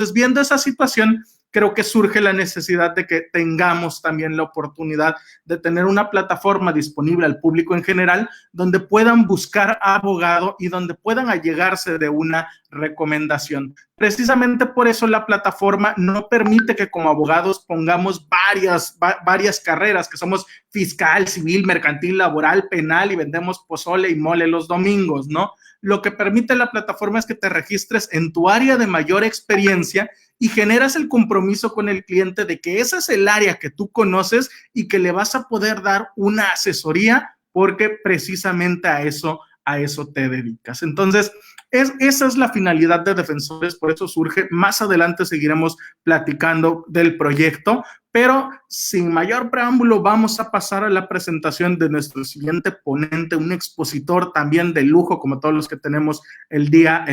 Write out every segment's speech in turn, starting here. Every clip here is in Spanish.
Entonces, viendo esa situación, creo que surge la necesidad de que tengamos también la oportunidad de tener una plataforma disponible al público en general donde puedan buscar abogado y donde puedan allegarse de una recomendación. Precisamente por eso la plataforma no permite que como abogados pongamos varias carreras, que somos fiscal, civil, mercantil, laboral, penal y vendemos pozole y mole los domingos, ¿no? Lo que permite la plataforma es que te registres en tu área de mayor experiencia y generas el compromiso con el cliente de que esa es el área que tú conoces y que le vas a poder dar una asesoría porque precisamente a eso te dedicas. Entonces, esa es la finalidad de Defensores, por eso surge. Más adelante seguiremos platicando del proyecto, pero sin mayor preámbulo vamos a pasar a la presentación de nuestro siguiente ponente, un expositor también de lujo, como todos los que tenemos el día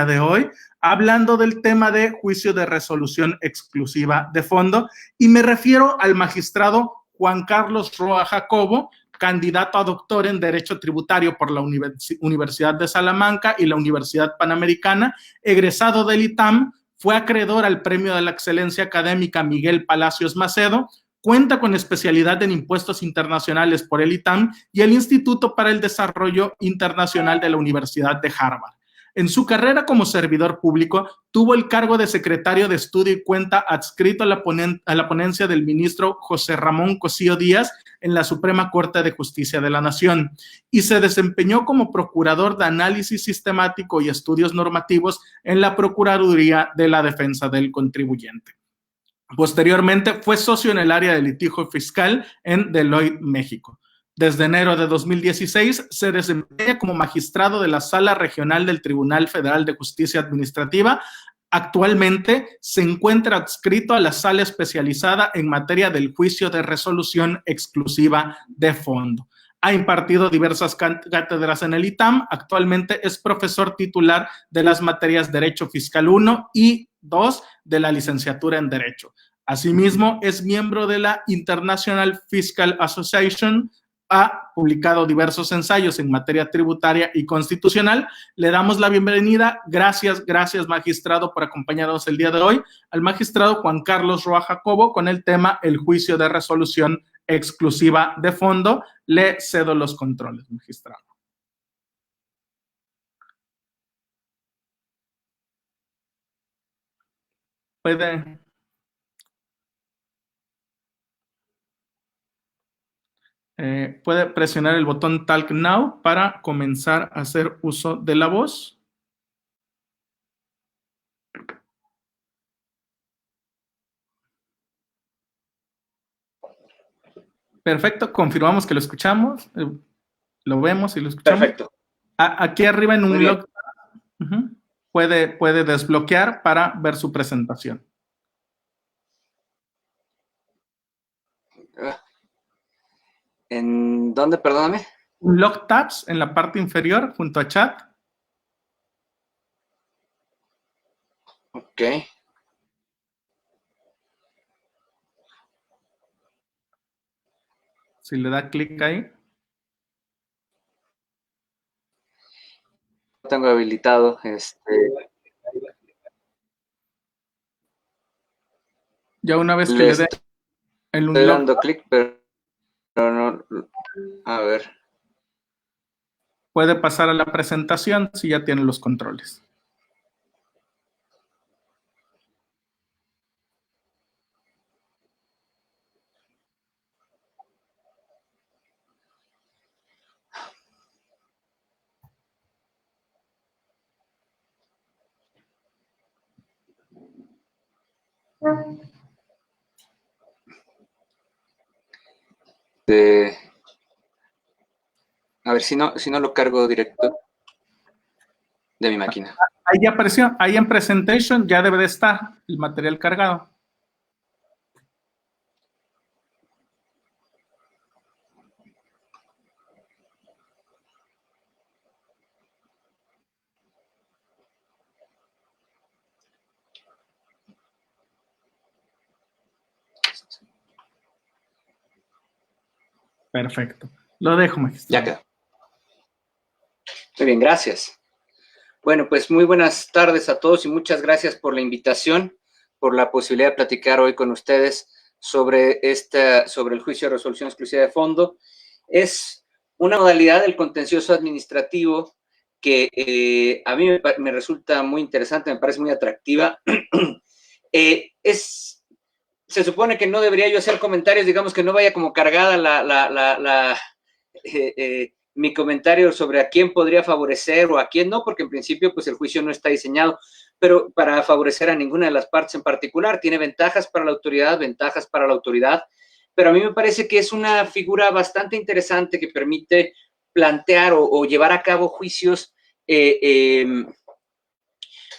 de hoy, hablando del tema de juicio de resolución exclusiva de fondo, y me refiero al magistrado Juan Carlos Roa Jacobo, candidato a doctor en Derecho Tributario por la Universidad de Salamanca y la Universidad Panamericana, egresado del ITAM, fue acreedor al Premio de la Excelencia Académica Miguel Palacios Macedo, cuenta con especialidad en impuestos internacionales por el ITAM y el Instituto para el Desarrollo Internacional de la Universidad de Harvard. En su carrera como servidor público, tuvo el cargo de secretario de Estudio y Cuenta adscrito a la ponencia del ministro José Ramón Cosío Díaz en la Suprema Corte de Justicia de la Nación y se desempeñó como procurador de análisis sistemático y estudios normativos en la Procuraduría de la Defensa del Contribuyente. Posteriormente, fue socio en el área de litigio fiscal en Deloitte, México. Desde enero de 2016 se desempeña como magistrado de la Sala Regional del Tribunal Federal de Justicia Administrativa. Actualmente se encuentra adscrito a la Sala Especializada en materia del juicio de resolución exclusiva de fondo. Ha impartido diversas cátedras en el ITAM. Actualmente es profesor titular de las materias Derecho Fiscal 1 y 2 de la licenciatura en Derecho. Asimismo, es miembro de la International Fiscal Association. Ha publicado diversos ensayos en materia tributaria y constitucional. Le damos la bienvenida. Gracias, magistrado, por acompañarnos el día de hoy, al magistrado Juan Carlos Roa Jacobo con el tema el juicio de resolución exclusiva de fondo. Le cedo los controles, magistrado. Puede presionar el botón Talk Now para comenzar a hacer uso de la voz. Perfecto, confirmamos que lo escuchamos, lo vemos y lo escuchamos. Perfecto. Aquí arriba en un blog puede desbloquear para ver su presentación. ¿En dónde, perdóname? Unlock Tabs en la parte inferior junto a Chat. Ok. Si le da clic ahí. Tengo habilitado Ya una vez que le dé el Estoy dando clic, pero no. A ver. Puede pasar a la presentación si ya tiene los controles. A ver, si no lo cargo directo de mi máquina. Ahí ya apareció, ahí en Presentation ya debe de estar el material cargado. Perfecto. Lo dejo, magistrado. Ya quedó. Muy bien, gracias. Bueno, pues muy buenas tardes a todos y muchas gracias por la invitación por la posibilidad de platicar hoy con ustedes sobre el juicio de resolución exclusiva de fondo. Es una modalidad del contencioso administrativo que a mí me resulta muy interesante, me parece muy atractiva. Se supone que no debería yo hacer comentarios, digamos que no vaya como cargada mi comentario sobre a quién podría favorecer o a quién no, porque en principio pues el juicio no está diseñado pero para favorecer a ninguna de las partes en particular. Tiene ventajas para la autoridad, pero a mí me parece que es una figura bastante interesante que permite plantear o llevar a cabo juicios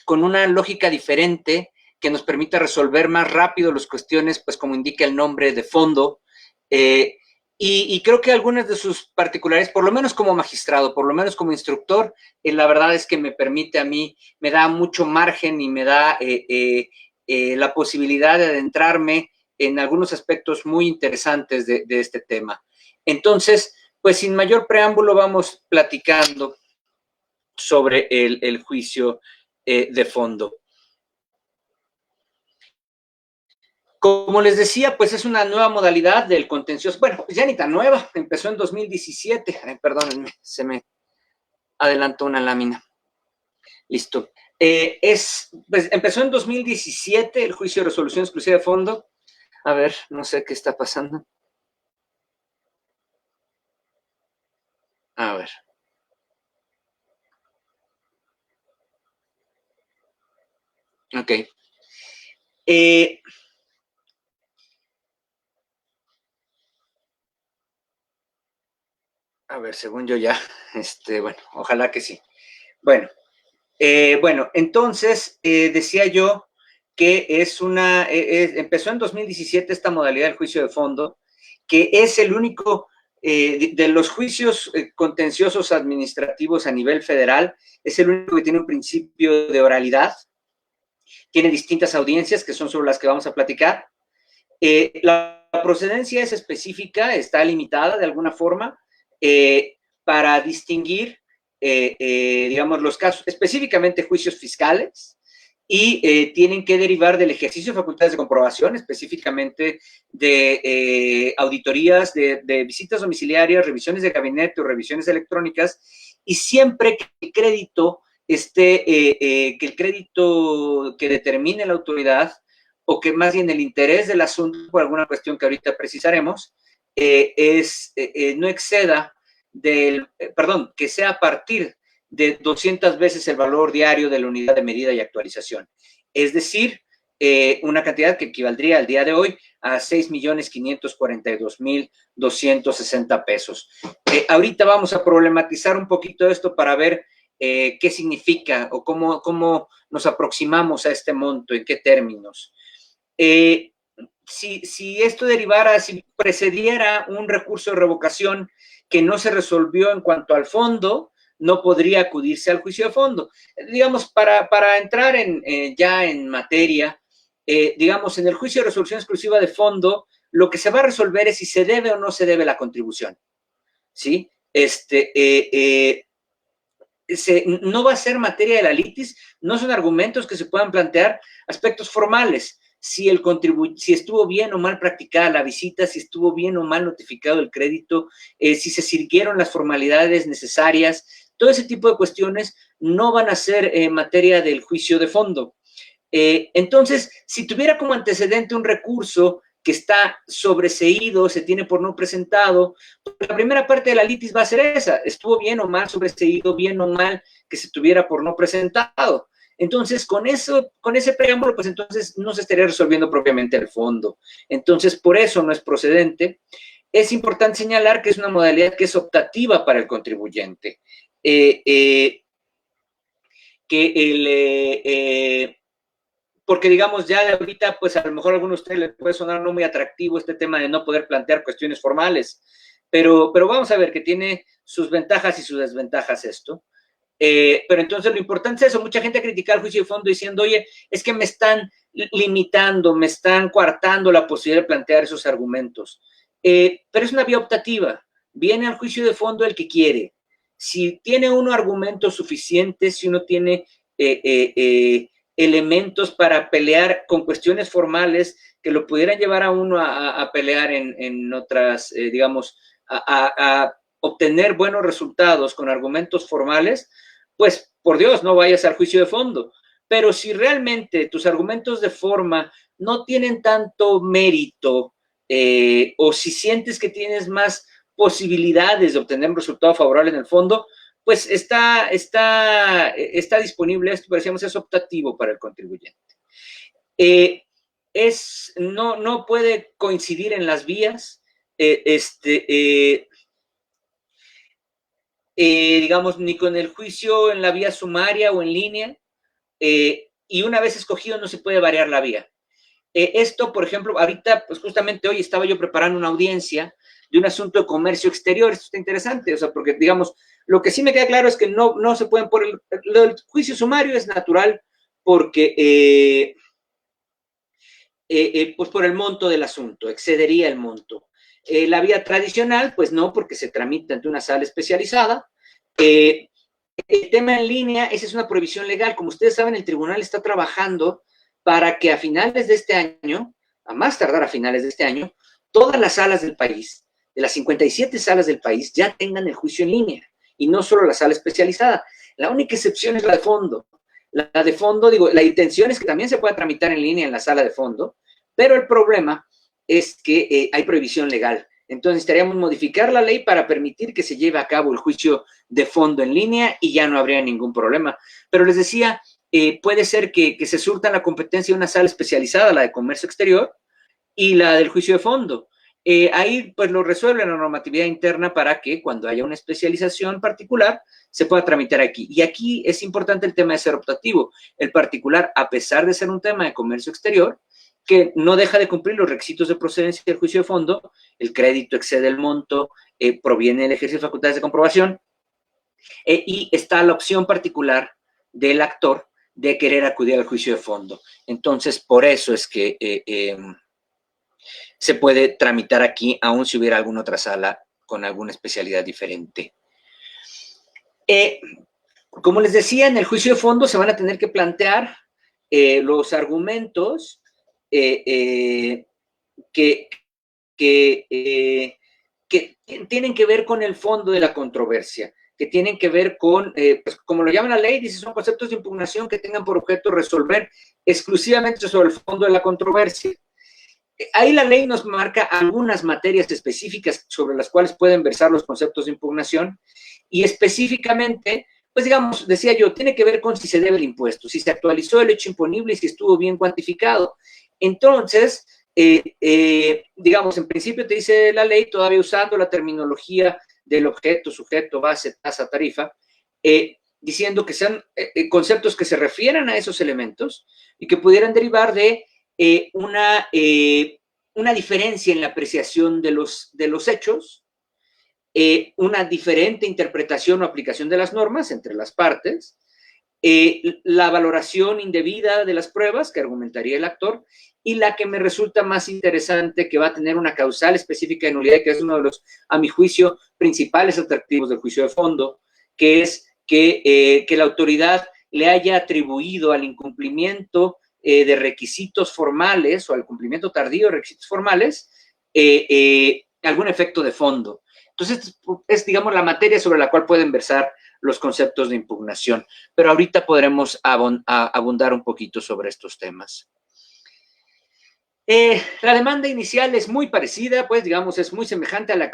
con una lógica diferente que nos permita resolver más rápido las cuestiones, pues como indica el nombre, de fondo. Y creo que algunas de sus particularidades, por lo menos como magistrado, por lo menos como instructor, la verdad es que me permite a mí, me da mucho margen y me da la posibilidad de adentrarme en algunos aspectos muy interesantes de este tema. Entonces, pues sin mayor preámbulo vamos platicando sobre el juicio de fondo. Como les decía, pues es una nueva modalidad del contencioso. Bueno, pues ya ni tan nueva, empezó en 2017. Ay, perdónenme, se me adelantó una lámina. Listo. Pues empezó en 2017 el juicio de resolución exclusiva de fondo. A ver, no sé qué está pasando. A ver. Ok. A ver, según yo ya, bueno, ojalá que sí. Bueno, entonces decía yo que empezó en 2017 esta modalidad del juicio de fondo, que es el único de los juicios contenciosos administrativos a nivel federal, es el único que tiene un principio de oralidad, tiene distintas audiencias que son sobre las que vamos a platicar. La procedencia es específica, está limitada de alguna forma, para distinguir, digamos, los casos, específicamente juicios fiscales, y tienen que derivar del ejercicio de facultades de comprobación, específicamente de auditorías, de visitas domiciliarias, revisiones de gabinete o revisiones electrónicas, y siempre que el crédito que determine la autoridad, o que más bien el interés del asunto, por alguna cuestión que ahorita precisaremos, no exceda que sea a partir de 200 veces el valor diario de la unidad de medida y actualización. Es decir, una cantidad que equivaldría al día de hoy a 6.542.260 pesos. Ahorita vamos a problematizar un poquito esto para ver qué significa o cómo nos aproximamos a este monto, en qué términos. Si esto derivara, si precediera un recurso de revocación que no se resolvió en cuanto al fondo, no podría acudirse al juicio de fondo. Digamos, para entrar ya en materia, digamos, en el juicio de resolución exclusiva de fondo, lo que se va a resolver es si se debe o no se debe la contribución, ¿sí? No va a ser materia de la litis, no son argumentos que se puedan plantear aspectos formales. Si estuvo bien o mal practicada la visita, si estuvo bien o mal notificado el crédito, si se siguieron las formalidades necesarias, todo ese tipo de cuestiones no van a ser materia del juicio de fondo. Entonces, si tuviera como antecedente un recurso que está sobreseído, se tiene por no presentado, la primera parte de la litis va a ser esa, estuvo bien o mal sobreseído, bien o mal que se tuviera por no presentado. Entonces, con ese preámbulo, pues entonces no se estaría resolviendo propiamente el fondo. Entonces, por eso no es procedente. Es importante señalar que es una modalidad que es optativa para el contribuyente. Porque digamos ya de ahorita, pues a lo mejor a algunos de ustedes les puede sonar no muy atractivo este tema de no poder plantear cuestiones formales, pero vamos a ver que tiene sus ventajas y sus desventajas esto. Pero entonces lo importante es eso, mucha gente critica el juicio de fondo diciendo, oye, es que me están limitando, me están coartando la posibilidad de plantear esos argumentos. Pero es una vía optativa, viene al juicio de fondo el que quiere. Si tiene uno argumentos suficientes, si uno tiene elementos para pelear con cuestiones formales que lo pudieran llevar a uno a pelear en otras, digamos, a obtener buenos resultados con argumentos formales, pues por Dios, no vayas al juicio de fondo. Pero si realmente tus argumentos de forma no tienen tanto mérito, o si sientes que tienes más posibilidades de obtener un resultado favorable en el fondo, pues está disponible esto, pero decíamos, es optativo para el contribuyente. No puede coincidir en las vías, digamos, ni con el juicio en la vía sumaria o en línea, y una vez escogido no se puede variar la vía. Esto, por ejemplo, ahorita, pues justamente hoy estaba yo preparando una audiencia de un asunto de comercio exterior. Esto está interesante, o sea, porque, digamos, lo que sí me queda claro es que no se pueden poner, el juicio sumario es natural porque, pues por el monto del asunto, excedería el monto. La vía tradicional, pues no, porque se tramita ante una sala especializada. El tema en línea, esa es una prohibición legal. Como ustedes saben, el tribunal está trabajando para que a finales de este año, a más tardar a finales de este año, todas las salas del país, de las 57 salas del país, ya tengan el juicio en línea, y no solo la sala especializada. La única excepción es la de fondo. La de fondo, digo, la intención es que también se pueda tramitar en línea en la sala de fondo, pero el problema es que hay prohibición legal. Entonces necesitaríamos modificar la ley para permitir que se lleve a cabo el juicio de fondo en línea y ya no habría ningún problema. Pero les decía, puede ser que se surta la competencia de una sala especializada, la de comercio exterior, y la del juicio de fondo. Ahí pues lo resuelve la normatividad interna para que cuando haya una especialización particular se pueda tramitar aquí. Y aquí es importante el tema de ser optativo. El particular, a pesar de ser un tema de comercio exterior, que no deja de cumplir los requisitos de procedencia del juicio de fondo, el crédito excede el monto, proviene del ejercicio de facultades de comprobación, y está la opción particular del actor de querer acudir al juicio de fondo. Entonces, por eso es que se puede tramitar aquí, aun si hubiera alguna otra sala con alguna especialidad diferente. Como les decía, en el juicio de fondo se van a tener que plantear los argumentos que tienen que ver con el fondo de la controversia, que tienen que ver con, pues, como lo llama la ley, dice, son conceptos de impugnación que tengan por objeto resolver exclusivamente sobre el fondo de la controversia. Ahí la ley nos marca algunas materias específicas sobre las cuales pueden versar los conceptos de impugnación, y específicamente, pues digamos, decía yo, tiene que ver con si se debe el impuesto, si se actualizó el hecho imponible y si estuvo bien cuantificado. Entonces, digamos, en principio te dice la ley, todavía usando la terminología del objeto, sujeto, base, tasa, tarifa, diciendo que sean conceptos que se refieran a esos elementos y que pudieran derivar de una diferencia en la apreciación de los hechos, una diferente interpretación o aplicación de las normas entre las partes, la valoración indebida de las pruebas que argumentaría el actor, y la que me resulta más interesante, que va a tener una causal específica de nulidad, que es uno de los, a mi juicio, principales atractivos del juicio de fondo, que es que la autoridad le haya atribuido al incumplimiento de requisitos formales o al cumplimiento tardío de requisitos formales algún efecto de fondo. Entonces, es, digamos, la materia sobre la cual pueden versar los conceptos de impugnación, pero ahorita podremos abundar un poquito sobre estos temas. La demanda inicial es muy parecida, pues, digamos, es muy semejante a la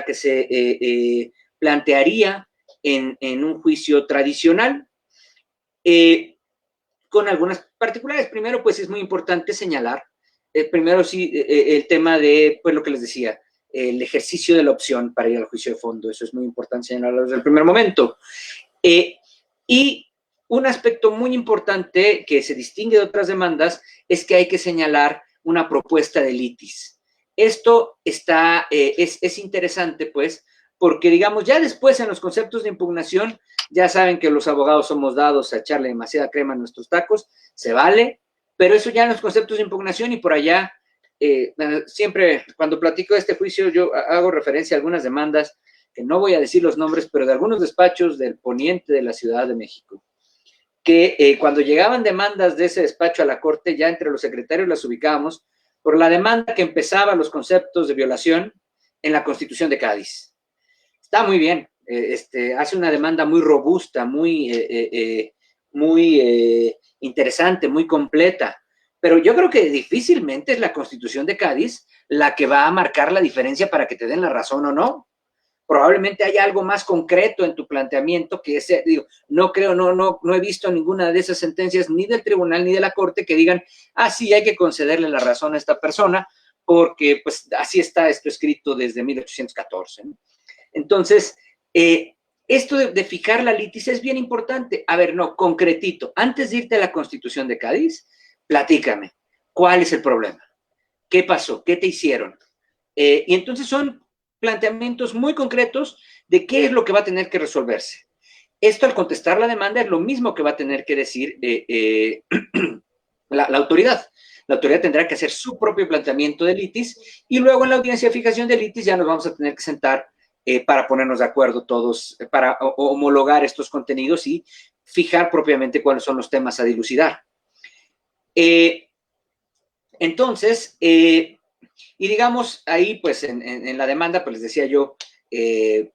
que se plantearía en un juicio tradicional, con algunas particulares. Primero, pues, es muy importante señalar, primero, sí, el tema de, pues, lo que les decía, el ejercicio de la opción para ir al juicio de fondo. Eso es muy importante señalarlo desde el primer momento. Y un aspecto muy importante que se distingue de otras demandas es que hay que señalar una propuesta de litis. Esto es interesante, pues, porque, digamos, ya después en los conceptos de impugnación, ya saben que los abogados somos dados a echarle demasiada crema a nuestros tacos, se vale, pero eso ya en los conceptos de impugnación, y por allá, siempre cuando platico de este juicio, yo hago referencia a algunas demandas, que no voy a decir los nombres, pero de algunos despachos del poniente de la Ciudad de México. que cuando llegaban demandas de ese despacho a la Corte, ya entre los secretarios las ubicábamos por la demanda que empezaba los conceptos de violación en la Constitución de Cádiz. Está muy bien, hace una demanda muy robusta, muy interesante, muy completa, pero yo creo que difícilmente es la Constitución de Cádiz la que va a marcar la diferencia para que te den la razón o no. Probablemente haya algo más concreto en tu planteamiento que ese, digo, no creo, no he visto ninguna de esas sentencias ni del tribunal ni de la Corte que digan, ah, sí, hay que concederle la razón a esta persona porque pues así está esto escrito desde 1814, ¿no? Entonces, esto de fijar la litis es bien importante. A ver, no, concretito, antes de irte a la Constitución de Cádiz, platícame, ¿cuál es el problema? ¿Qué pasó? ¿Qué te hicieron? Y entonces son planteamientos muy concretos de qué es lo que va a tener que resolverse. Esto al contestar la demanda es lo mismo que va a tener que decir la autoridad. La autoridad tendrá que hacer su propio planteamiento de litis y luego en la audiencia de fijación de litis ya nos vamos a tener que sentar para ponernos de acuerdo todos, para homologar estos contenidos y fijar propiamente cuáles son los temas a dilucidar. Entonces, y digamos, ahí pues en la demanda, pues les decía yo,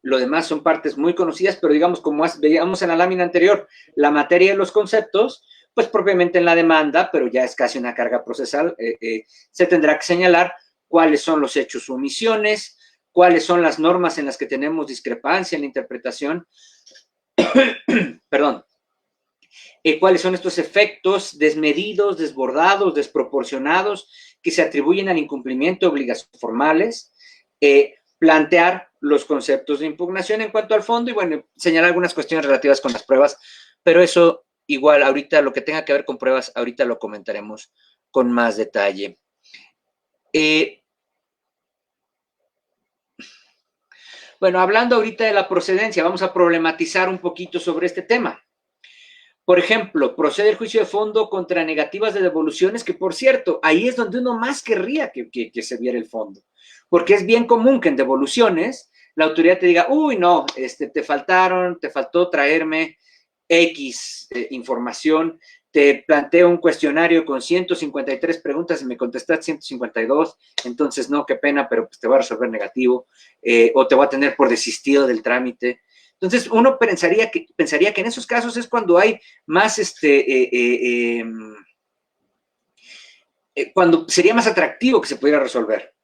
lo demás son partes muy conocidas, pero digamos, como veíamos en la lámina anterior, la materia de los conceptos, pues propiamente en la demanda, pero ya es casi una carga procesal, se tendrá que señalar cuáles son los hechos o omisiones, cuáles son las normas en las que tenemos discrepancia en la interpretación, perdón, cuáles son estos efectos desmedidos, desbordados, desproporcionados que se atribuyen al incumplimiento de obligaciones formales, plantear los conceptos de impugnación en cuanto al fondo y, bueno, señalar algunas cuestiones relativas con las pruebas, pero eso igual ahorita, lo que tenga que ver con pruebas, ahorita lo comentaremos con más detalle. Bueno, hablando ahorita de la procedencia, vamos a problematizar un poquito sobre este tema. Por ejemplo, procede el juicio de fondo contra negativas de devoluciones, que por cierto, ahí es donde uno más querría que se viera el fondo, porque es bien común que en devoluciones la autoridad te diga, uy, no, te faltó traerme X información, te planteo un cuestionario con 153 preguntas y me contestaste 152, entonces no, qué pena, pero pues te voy a resolver negativo, o te voy a tener por desistido del trámite. Entonces, uno pensaría que en esos casos es cuando hay más, cuando sería más atractivo que se pudiera resolver.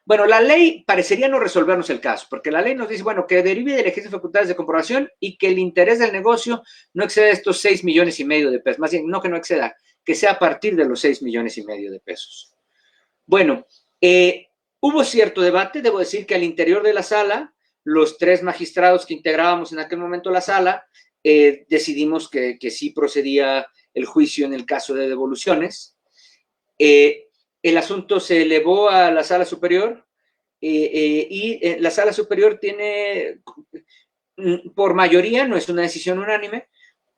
Bueno, la ley parecería no resolvernos el caso, porque la ley nos dice, bueno, que derive del ejercicio de facultades de comprobación y que el interés del negocio no exceda estos 6,5 millones de pesos. Más bien, no que no exceda, que sea a partir de los 6,5 millones de pesos. Bueno, hubo cierto debate, debo decir que al interior de la sala, los 3 magistrados que integrábamos en aquel momento la sala, decidimos que sí procedía el juicio en el caso de devoluciones. El asunto se elevó a la sala superior y la sala superior tiene, por mayoría, no es una decisión unánime,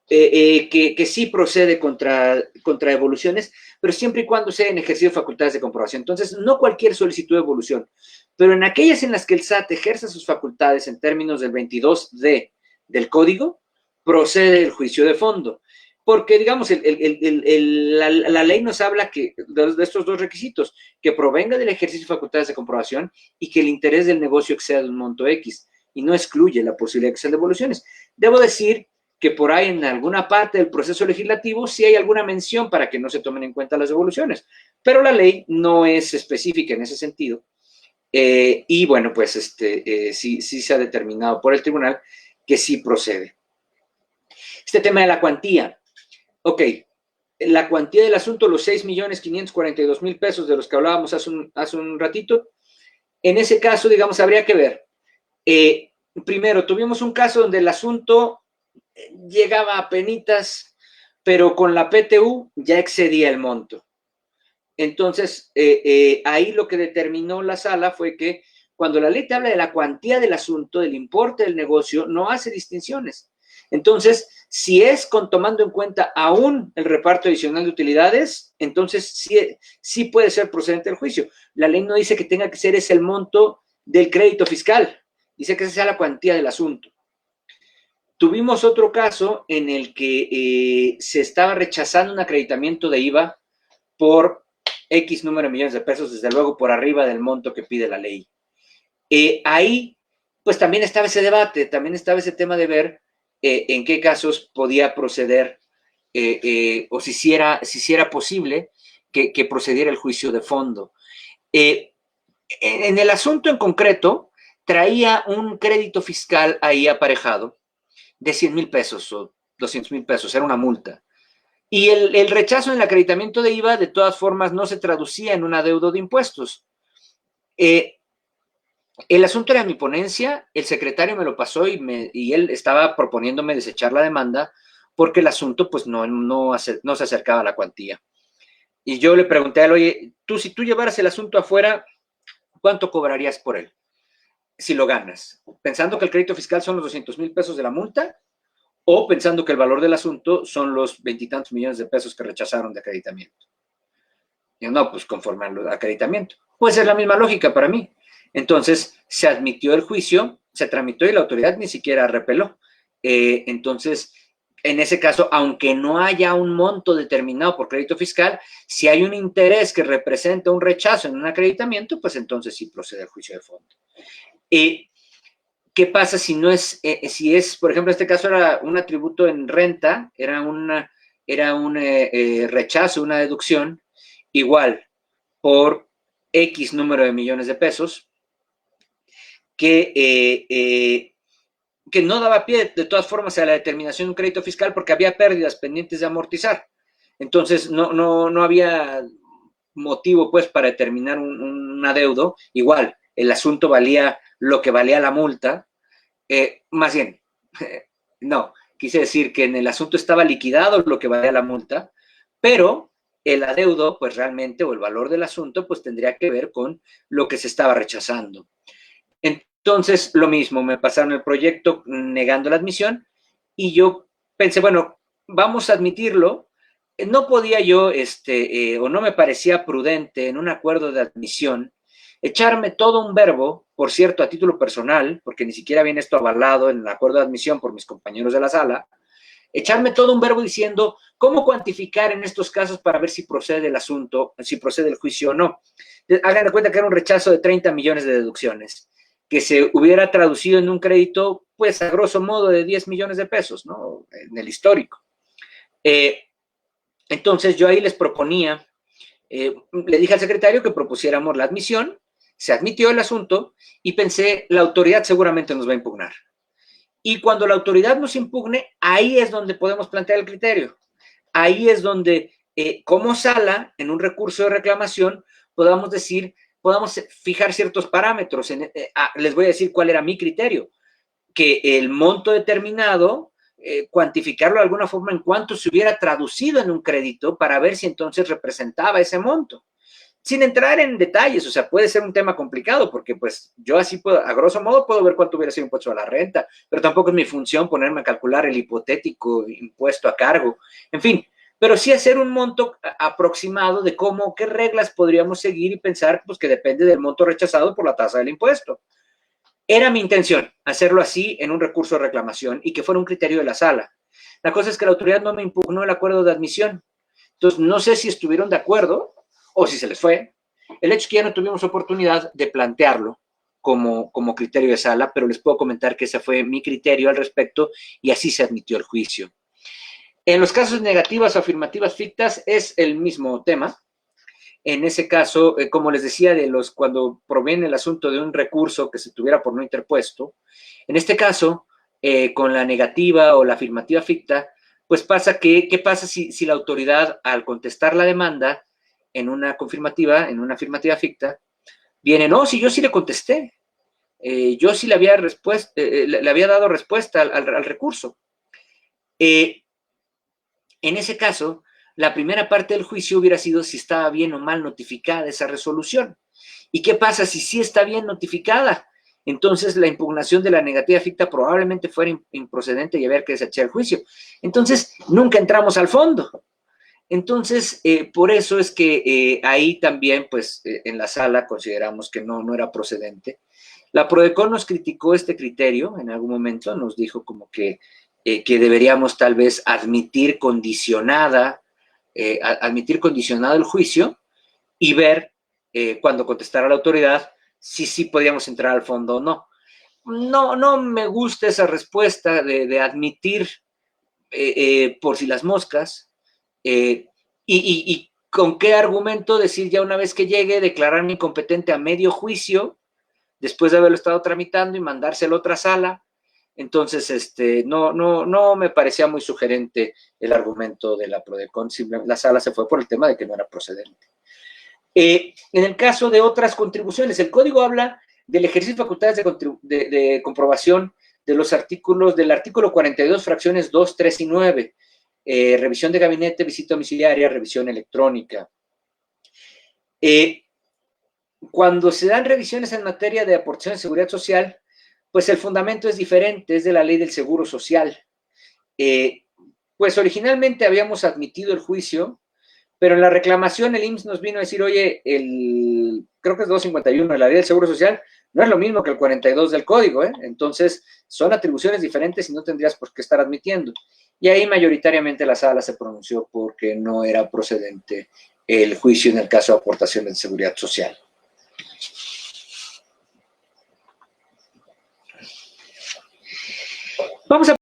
que sí procede contra devoluciones, pero siempre y cuando sea en ejercicio de facultades de comprobación. Entonces, no cualquier solicitud de devolución, pero en aquellas en las que el SAT ejerza sus facultades en términos del 22D del código, procede el juicio de fondo. Porque, digamos, la ley nos habla de estos 2 requisitos, que provenga del ejercicio de facultades de comprobación y que el interés del negocio exceda de un monto X, y no excluye la posibilidad de que sean devoluciones. Debo decir que por ahí en alguna parte del proceso legislativo sí hay alguna mención para que no se tomen en cuenta las devoluciones, pero la ley no es específica en ese sentido. Y bueno, pues sí se ha determinado por el tribunal que sí procede. Este tema de la cuantía. Ok, la cuantía del asunto, los 6,542,000 pesos de los que hablábamos hace un ratito, en ese caso, digamos, habría que ver. Primero, tuvimos un caso donde el asunto llegaba a penitas, pero con la PTU ya excedía el monto. Entonces, ahí lo que determinó la sala fue que cuando la ley te habla de la cuantía del asunto, del importe del negocio, no hace distinciones. Entonces, si es tomando en cuenta aún el reparto adicional de utilidades, entonces sí puede ser procedente el juicio. La ley no dice que tenga que ser ese el monto del crédito fiscal, dice que esa sea la cuantía del asunto. Tuvimos otro caso en el que se estaba rechazando un acreditamiento de IVA por X número de millones de pesos, desde luego por arriba del monto que pide la ley. Ahí, pues también estaba ese debate, también estaba ese tema de ver en qué casos podía proceder o si era posible que procediera el juicio de fondo. En el asunto en concreto, traía un crédito fiscal ahí aparejado de 100,000 pesos o 200,000 pesos, era una multa. Y el rechazo en el acreditamiento de IVA, de todas formas, no se traducía en un adeudo de impuestos. El asunto era mi ponencia, el secretario me lo pasó y él estaba proponiéndome desechar la demanda porque el asunto pues no se acercaba a la cuantía. Y yo le pregunté a él, oye, si tú llevaras el asunto afuera, ¿cuánto cobrarías por él? Si lo ganas, pensando que el crédito fiscal son los 200,000 pesos de la multa o pensando que el valor del asunto son los 20 y tantos millones de pesos que rechazaron de acreditamiento. Y yo, no, pues conforme al acreditamiento. Pues es la misma lógica para mí. Entonces, se admitió el juicio, se tramitó y la autoridad ni siquiera repeló. Entonces, en ese caso, aunque no haya un monto determinado por crédito fiscal, si hay un interés que representa un rechazo en un acreditamiento, pues entonces sí procede el juicio de fondo. ¿Qué pasa si no es, por ejemplo, en este caso era un atributo en renta, era un rechazo, una deducción, igual, por X número de millones de pesos, que no daba pie, de todas formas, a la determinación de un crédito fiscal porque había pérdidas pendientes de amortizar. Entonces, no había motivo, pues, para determinar un adeudo. Igual, el asunto valía lo que valía la multa. Más bien, no, quise decir que en el asunto estaba liquidado lo que valía la multa, pero el adeudo, pues realmente, o el valor del asunto, pues tendría que ver con lo que se estaba rechazando. Entonces, lo mismo, me pasaron el proyecto negando la admisión y yo pensé, bueno, vamos a admitirlo. No podía yo, o no me parecía prudente en un acuerdo de admisión, echarme todo un verbo, por cierto, a título personal, porque ni siquiera viene esto avalado en el acuerdo de admisión por mis compañeros de la sala, echarme todo un verbo diciendo cómo cuantificar en estos casos para ver si procede el asunto, si procede el juicio o no. Hagan de cuenta que era un rechazo de 30 millones de deducciones, que se hubiera traducido en un crédito, pues a grosso modo de 10 millones de pesos, ¿no? En el histórico. Entonces yo ahí les proponía, le dije al secretario que propusiéramos la admisión, se admitió el asunto y pensé, la autoridad seguramente nos va a impugnar. Y cuando la autoridad nos impugne, ahí es donde podemos plantear el criterio. Ahí es donde, como sala, en un recurso de reclamación, podamos fijar ciertos parámetros. Les voy a decir cuál era mi criterio. Que el monto determinado, cuantificarlo de alguna forma en cuanto se hubiera traducido en un crédito para ver si entonces representaba ese monto. Sin entrar en detalles, o sea, puede ser un tema complicado porque pues yo así puedo, a grosso modo puedo ver cuánto hubiera sido impuesto a la renta, pero tampoco es mi función ponerme a calcular el hipotético impuesto a cargo, en fin, pero sí hacer un monto aproximado de qué reglas podríamos seguir y pensar pues que depende del monto rechazado por la tasa del impuesto. Era mi intención hacerlo así en un recurso de reclamación y que fuera un criterio de la sala. La cosa es que la autoridad no me impugnó el acuerdo de admisión, entonces no sé si estuvieron de acuerdo o si se les fue. El hecho es que ya no tuvimos oportunidad de plantearlo como criterio de sala, pero les puedo comentar que ese fue mi criterio al respecto y así se admitió el juicio. En los casos negativas o afirmativas fictas es el mismo tema. En ese caso, como les decía, cuando proviene el asunto de un recurso que se tuviera por no interpuesto, en este caso, con la negativa o la afirmativa ficta, pues pasa ¿qué pasa si la autoridad, al contestar la demanda, en una afirmativa ficta, viene, no, si yo sí le contesté, yo sí le había dado respuesta al recurso. En ese caso, la primera parte del juicio hubiera sido si estaba bien o mal notificada esa resolución. ¿Y qué pasa si sí está bien notificada? Entonces la impugnación de la negativa ficta probablemente fuera improcedente y habría que desechar el juicio. Entonces nunca entramos al fondo. Entonces, por eso es que ahí también, pues, en la sala consideramos que no era procedente. La Prodecon nos criticó este criterio en algún momento, nos dijo como que que deberíamos tal vez admitir condicionado el juicio y ver cuando contestara la autoridad si sí podíamos entrar al fondo o no. No me gusta esa respuesta de admitir por si las moscas y con qué argumento decir ya una vez que llegue, declararme incompetente a medio juicio después de haberlo estado tramitando y mandárselo a otra sala. Entonces, no me parecía muy sugerente el argumento de la Prodecon. La sala se fue por el tema de que no era procedente. En el caso de otras contribuciones, el código habla del ejercicio de facultades de comprobación de los artículos, del artículo 42, fracciones 2, 3 y 9, revisión de gabinete, visita domiciliaria, revisión electrónica. Cuando se dan revisiones en materia de aportación de seguridad social, pues el fundamento es diferente, es de la ley del Seguro Social. Pues originalmente habíamos admitido el juicio, pero en la reclamación el IMSS nos vino a decir, oye, creo que es 251 de la ley del Seguro Social, no es lo mismo que el 42 del código, entonces son atribuciones diferentes y no tendrías por qué estar admitiendo. Y ahí mayoritariamente la sala se pronunció porque no era procedente el juicio en el caso de aportaciones de seguridad social. Vamos a